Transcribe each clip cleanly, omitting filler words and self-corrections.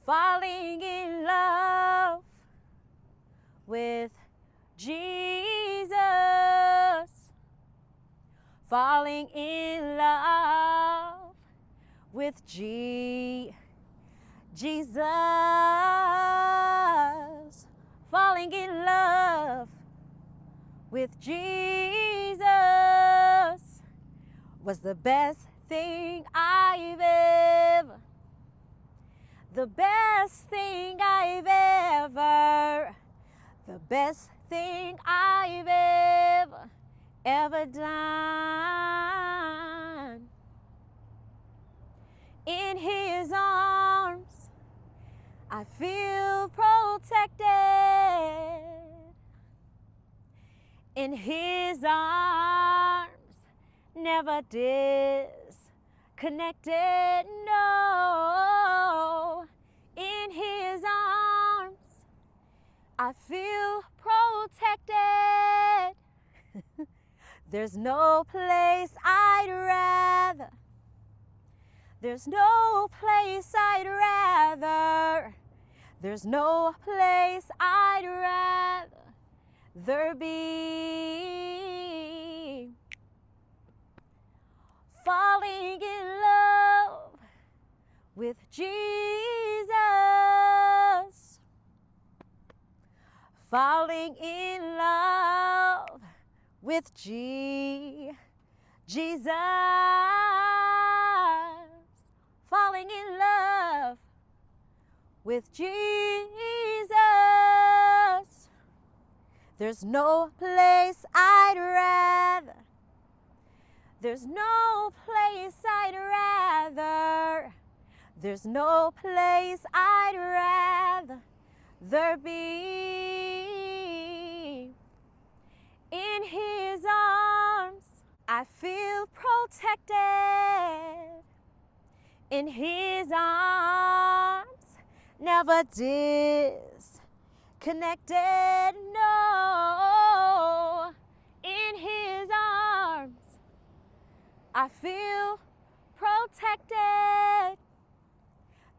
falling in love with Jesus, falling in love with Jesus, falling in love with Jesus was the best thing I've ever, the best thing I've ever, the best thing I've ever done. In His arms, I feel protected. In His arms, never disconnected, no. In His arms, I feel protected. There's no place I'd rather, there's no place I'd rather, there's no place I'd rather be. Falling in love with Jesus, falling in love with Jesus, falling in love with Jesus. There's no place I'd rather, there's no place I'd rather, there's no place I'd rather be. In His arms, I feel protected. In His arms, never disconnected, no. In His arms, I feel protected.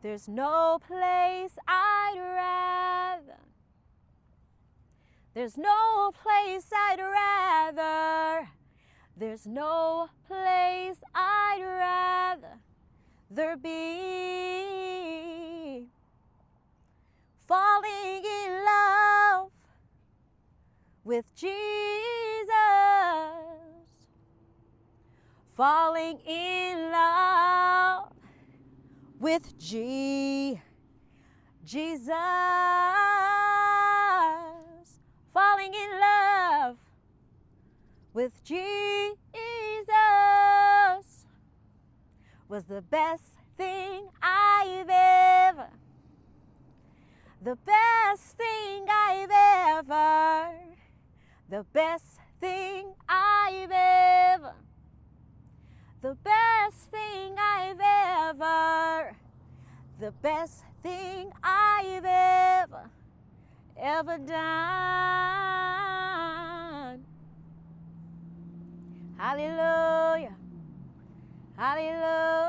There's no place I'd rather, there's no place I'd rather, there's no place I'd rather be. Falling in love with Jesus, falling in love with Jesus, falling in love with Jesus was the best thing I've ever, the best thing I've ever, the best thing I've ever, the best thing I've ever, the best thing I've ever done. Hallelujah, hallelujah.